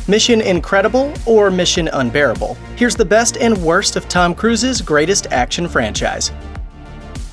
Mission Incredible or Mission Unbearable? Here's the best and worst of Tom Cruise's greatest action franchise.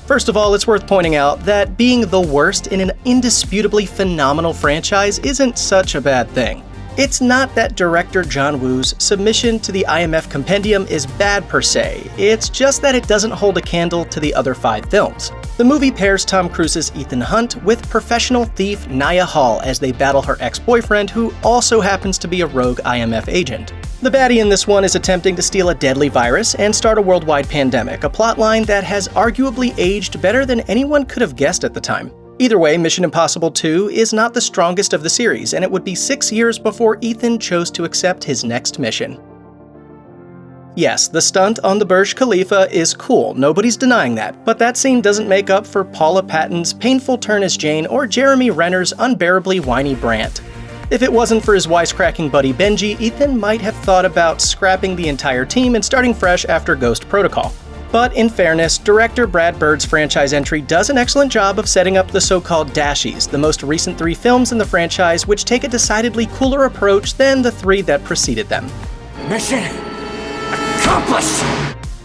First of all, it's worth pointing out that being the worst in an indisputably phenomenal franchise isn't such a bad thing. It's not that director John Woo's submission to the IMF compendium is bad per se, it's just that it doesn't hold a candle to the other 5 films. The movie pairs Tom Cruise's Ethan Hunt with professional thief Nia Hall as they battle her ex-boyfriend, who also happens to be a rogue IMF agent. The baddie in this one is attempting to steal a deadly virus and start a worldwide pandemic, a plotline that has arguably aged better than anyone could have guessed at the time. Either way, Mission Impossible 2 is not the strongest of the series, and it would be 6 years before Ethan chose to accept his next mission. Yes, the stunt on the Burj Khalifa is cool, nobody's denying that, but that scene doesn't make up for Paula Patton's painful turn as Jane or Jeremy Renner's unbearably whiny Brant. If it wasn't for his wisecracking buddy Benji, Ethan might have thought about scrapping the entire team and starting fresh after Ghost Protocol. But in fairness, director Brad Bird's franchise entry does an excellent job of setting up the so-called Dashies, the most recent 3 films in the franchise, which take a decidedly cooler approach than the 3 that preceded them. Mission accomplished!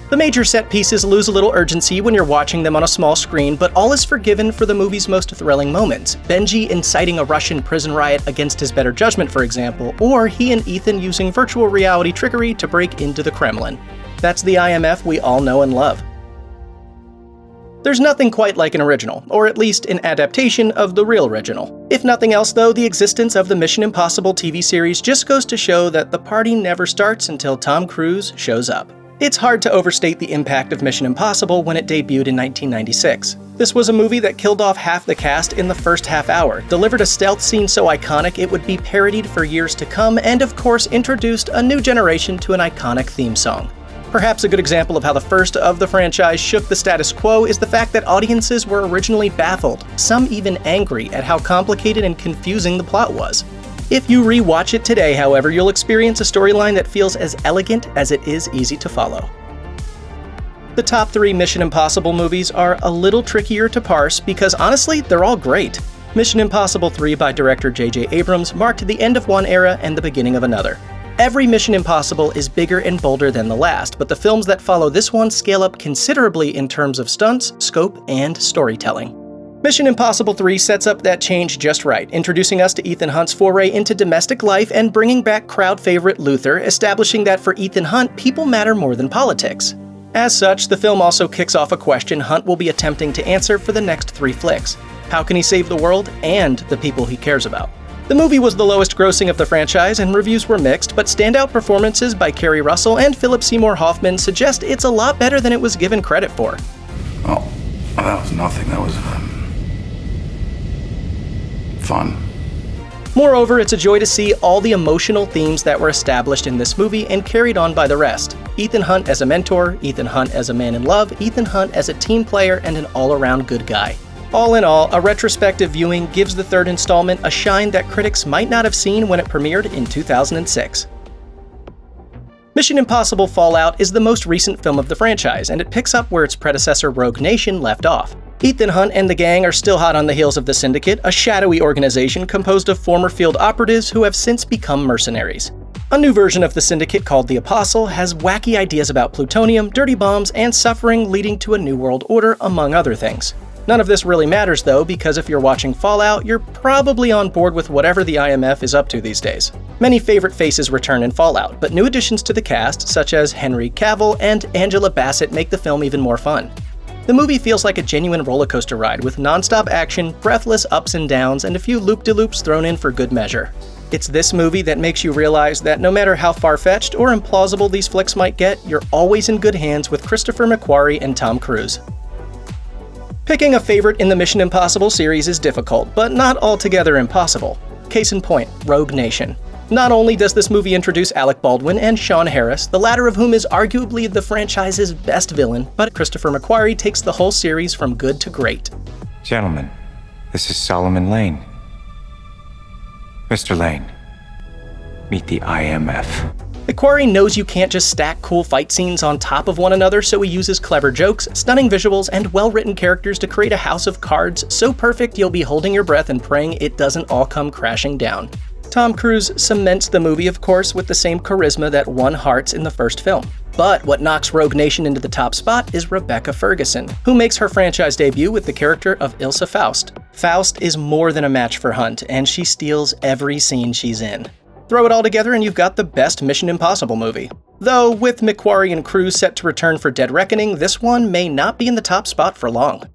The major set pieces lose a little urgency when you're watching them on a small screen, but all is forgiven for the movie's most thrilling moments. Benji inciting a Russian prison riot against his better judgment, for example, or he and Ethan using virtual reality trickery to break into the Kremlin. That's the IMF we all know and love. There's nothing quite like an original, or at least an adaptation of the real original. If nothing else though, the existence of the Mission Impossible TV series just goes to show that the party never starts until Tom Cruise shows up. It's hard to overstate the impact of Mission Impossible when it debuted in 1996. This was a movie that killed off half the cast in the first half hour, delivered a stealth scene so iconic it would be parodied for years to come, and of course introduced a new generation to an iconic theme song. Perhaps a good example of how the first of the franchise shook the status quo is the fact that audiences were originally baffled, some even angry, at how complicated and confusing the plot was. If you re-watch it today, however, you'll experience a storyline that feels as elegant as it is easy to follow. The top 3 Mission Impossible movies are a little trickier to parse because honestly, they're all great. Mission Impossible 3 by director J.J. Abrams marked the end of one era and the beginning of another. Every Mission Impossible is bigger and bolder than the last, but the films that follow this one scale up considerably in terms of stunts, scope, and storytelling. Mission Impossible 3 sets up that change just right, introducing us to Ethan Hunt's foray into domestic life and bringing back crowd favorite Luther, establishing that for Ethan Hunt, people matter more than politics. As such, the film also kicks off a question Hunt will be attempting to answer for the next 3 flicks. How can he save the world and the people he cares about? The movie was the lowest grossing of the franchise and reviews were mixed, but standout performances by Kerry Russell and Philip Seymour Hoffman suggest it's a lot better than it was given credit for. Oh, that was nothing. That was fun. Moreover, it's a joy to see all the emotional themes that were established in this movie and carried on by the rest. Ethan Hunt as a mentor, Ethan Hunt as a man in love, Ethan Hunt as a team player and an all-around good guy. All in all, a retrospective viewing gives the 3rd installment a shine that critics might not have seen when it premiered in 2006. Mission Impossible Fallout is the most recent film of the franchise, and it picks up where its predecessor Rogue Nation left off. Ethan Hunt and the gang are still hot on the heels of the Syndicate, a shadowy organization composed of former field operatives who have since become mercenaries. A new version of the Syndicate called the Apostle has wacky ideas about plutonium, dirty bombs, and suffering leading to a new world order, among other things. None of this really matters though, because if you're watching Fallout, you're probably on board with whatever the IMF is up to these days. Many favorite faces return in Fallout, but new additions to the cast, such as Henry Cavill and Angela Bassett, make the film even more fun. The movie feels like a genuine rollercoaster ride with non-stop action, breathless ups and downs, and a few loop-de-loops thrown in for good measure. It's this movie that makes you realize that no matter how far-fetched or implausible these flicks might get, you're always in good hands with Christopher McQuarrie and Tom Cruise. Picking a favorite in the Mission Impossible series is difficult, but not altogether impossible. Case in point, Rogue Nation. Not only does this movie introduce Alec Baldwin and Sean Harris, the latter of whom is arguably the franchise's best villain, but Christopher McQuarrie takes the whole series from good to great. Gentlemen, this is Solomon Lane. Mr. Lane, meet the IMF. McQuarrie knows you can't just stack cool fight scenes on top of one another, so he uses clever jokes, stunning visuals, and well-written characters to create a house of cards so perfect you'll be holding your breath and praying it doesn't all come crashing down. Tom Cruise cements the movie, of course, with the same charisma that won hearts in the first film. But what knocks Rogue Nation into the top spot is Rebecca Ferguson, who makes her franchise debut with the character of Ilsa Faust. Faust is more than a match for Hunt, and she steals every scene she's in. Throw it all together and you've got the best Mission Impossible movie. Though, with McQuarrie and Cruise set to return for Dead Reckoning, this one may not be in the top spot for long.